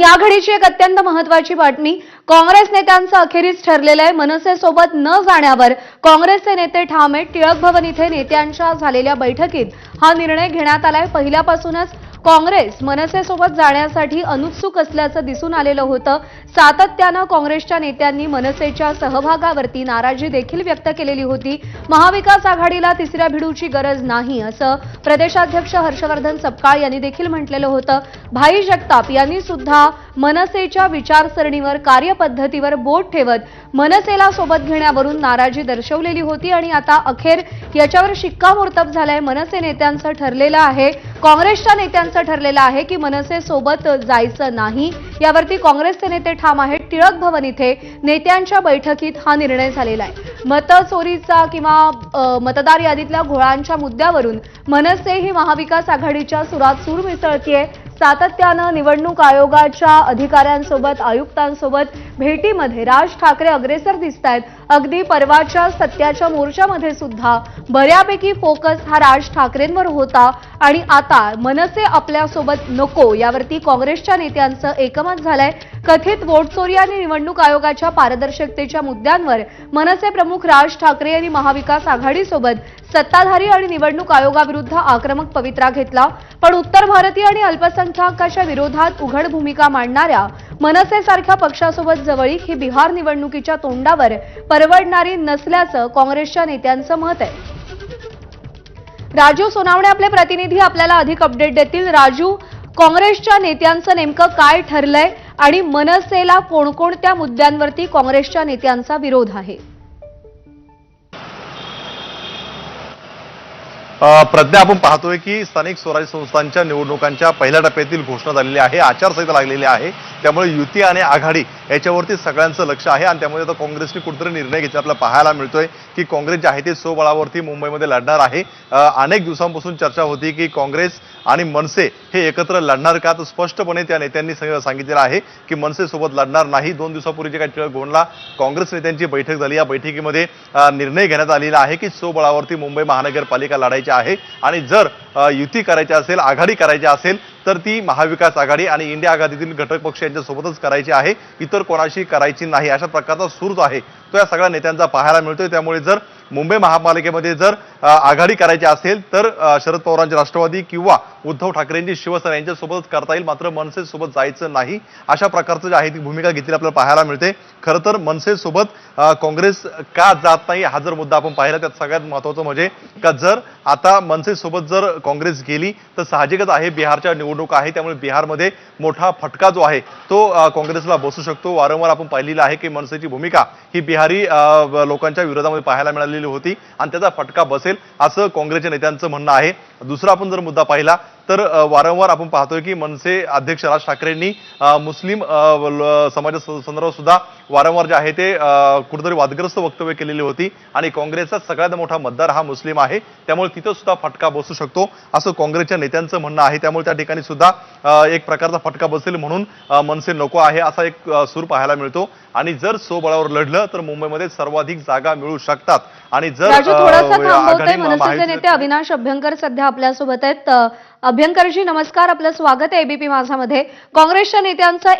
या घडीची एक अत्यंत महत्त्वाची बातमी काँग्रेस नेत्यांचं अखेरीस ठरलेलं आहे। मनसेसोबत न जाण्यावर काँग्रेसचे नेते ठाम आहेत। टिळक भवन इथे नेत्यांच्या झालेल्या बैठकीत हा निर्णय घेण्यात आलाय। पहिल्यापासूनच काँग्रेस मनसेसोबत जाण्यासाठी अनुत्सुक असल्याचं दिसून आलेलं होतं। सातत्यानं काँग्रेसच्या नेत्यांनी मनसेच्या सहभागावरती नाराजी देखील व्यक्त केलेली होती। महाविकास आघाडीला तिसऱ्या भिडूची गरज नाही असं प्रदेशाध्यक्ष हर्षवर्धन सपकाळ यांनी देखील म्हटलेलं होतं। भाई जगताप यांनी सुद्धा मनसेच्या विचारसरणीवर कार्यपद्धतीवर बोट ठेवत मनसेला सोबत घेण्यावरून नाराजी दर्शवलेली होती आणि आता अखेर याच्यावर शिक्कामोर्तब झालंय। मनसे नेत्यांचं ठरलेलं आहे, काँग्रेसच्या नेत्यांचं ठरलेलं आहे की मनसे सोबत जायचं नाही। यावरती काँग्रेसचे नेते ठाम आहेत। टिळक भवन इथे नेत्यांच्या बैठकीत हा निर्णय झालेला आहे। मतचोरीचा किंवा मतदार यादीतल्या घोळांच्या मुद्द्यावरून मनसे ही महाविकास आघाडीच्या सुरात सूर मिसळतीये। सातत्यानं निवडणूक आयोगाच्या अधिकाऱ्यांसोबत आयुक्तांसोबत भेटीमध्ये राज ठाकरे अग्रेसर दिसतायत। अगदी परवाच्या सत्याच्या मोर्चामध्ये सुद्धा बऱ्यापैकी फोकस हा राज ठाकरेंवर होता आणि आता मनसे आपल्यासोबत नको यावरती काँग्रेसच्या नेत्यांचं एकमत झालंय। कथित वोट चोरी आणि निवडणूक आयोगाच्या पारदर्शकतेच्या मुद्द्यांवर मनसे प्रमुख राज ठाकरे यांनी महाविकास आघाडीसोबत सत्ताधारी आणि निवडणूक आयोगाविरुद्ध आक्रमक पवित्रा घेतला। पण उत्तर भारतीय आणि अल्पसंख्याकांच्या विरोधात उघड भूमिका मांडणाऱ्या मनसेसारख्या पक्षासोबत जवळीक ही बिहार निवडणुकीच्या तोंडावर परवडणारी नसल्याचं काँग्रेसच्या नेत्यांचं मत आहे। राजू सोनावणे आपले प्रतिनिधी आपल्याला अधिक अपडेट देतील। राजू, काँग्रेसच्या नेत्यांचं नेमकं काय ठरलंय आणि मनसेला कोणकोणत्या मुद्द्यांवरती काँग्रेसच्या नेत्यांचा विरोध आहे? प्रज्ञा, आपण पाहतोय की स्थानिक स्वराज्य संस्थांच्या निवडणुकांच्या पहिल्या टप्प्यातील घोषणा झालेली आहे, आचारसंहिता लागलेली आहे। त्यामुळे युती आणि आघाडी याच्यावरती सगळ्यांचं लक्ष आहे आणि त्यामुळे आता काँग्रेसने कुठेतरी निर्णय घेतला आपल्याला पाहायला मिळतोय की काँग्रेस जे आहे ते स्वबळावरती मुंबईमध्ये लढणार आहे। अनेक दिवसांपासून चर्चा होती की काँग्रेस आणि मनसे हे एकत्र लढणार का, तर स्पष्टपणे त्या नेत्यांनी सांगितलेलं आहे की मनसे सोबत लढणार नाही। 2 दिवसापूर्वी जे काही टिळक भवनला काँग्रेस नेत्यांची बैठक झाली, या बैठकीमध्ये निर्णय घेण्यात आलेला आहे की स्वबळावरती मुंबई महानगरपालिका लढायची आहे आणि जर युती करायची असेल, आघाडी करायची असेल तर ती महाविकास आघाडी आणि इंडिया आघाडीतील घटक पक्ष यांच्यासोबतच करायची आहे, इतर कोणाशी करायची नाही। अशा प्रकारचा सूर जो आहे तो या सगळ्या नेत्यांचा पाहायला मिळतोय। त्यामुळे जर मुंबई महापालिकेमध्ये जर आघाडी करायची असेल तर शरद पवारांची राष्ट्रवादी किंवा उद्धव ठाकरेंची शिवसेना यांच्यासोबतच करता येईल, मात्र मनसेसोबत जायचं नाही अशा प्रकारचं जे आहे ती भूमिका घेतली आपल्याला पाहायला मिळते। खरं तर मनसेसोबत काँग्रेस का जात नाही हा जर मुद्दा आपण पाहिला, त्यात सगळ्यात महत्त्वाचं म्हणजे का जर आता मनसेसोबत जर काँग्रेस गेली तर साहजिकच आहे बिहारच्या निवडणुका आहे, त्यामुळे बिहारमध्ये मोठा फटका जो आहे तो काँग्रेसला बसू शकतो। वारंवार आपण पाहिलेलं आहे की मनसेची भूमिका ही बिहारी लोकांच्या विरोधामध्ये पाहायला मिळालेली होती आणि त्याचा फटका बसेल असं काँग्रेसच्या नेत्यांचं म्हणणं आहे। दुसरा आपण जर मुद्दा पाहिला तर वारंवार आपण पाहतोय की मनसे अध्यक्ष राज ठाकरेंनी मुस्लिम समाजासंदर्भात सुद्धा वारंवार जे आहे ते कुठेतरी वादग्रस्त वक्तव्य केलेली होती आणि काँग्रेसचा सगळ्यात मोठा मतदार हा मुस्लिम आहे, त्यामुळे तिथं सुद्धा फटका बसू शकतो असं काँग्रेसच्या नेत्यांचं म्हणणं आहे। त्यामुळे त्या ठिकाणी सुद्धा एक प्रकारचा फटका बसेल म्हणून मनसे नको आहे असा एक सूर पाहायला मिळतो आणि जर स्वबळावर लढलं तर मुंबईमध्ये सर्वाधिक जागा मिळू शकतात। आणि जर मनसेचे नेते अविनाश अभ्यंकर सध्या आपल्यासोबत आहेत। अभ्यंकरजी नमस्कार, आपलं स्वागत आहे एबीपी माझामध्ये। काँग्रेसच्या नेत्यांचा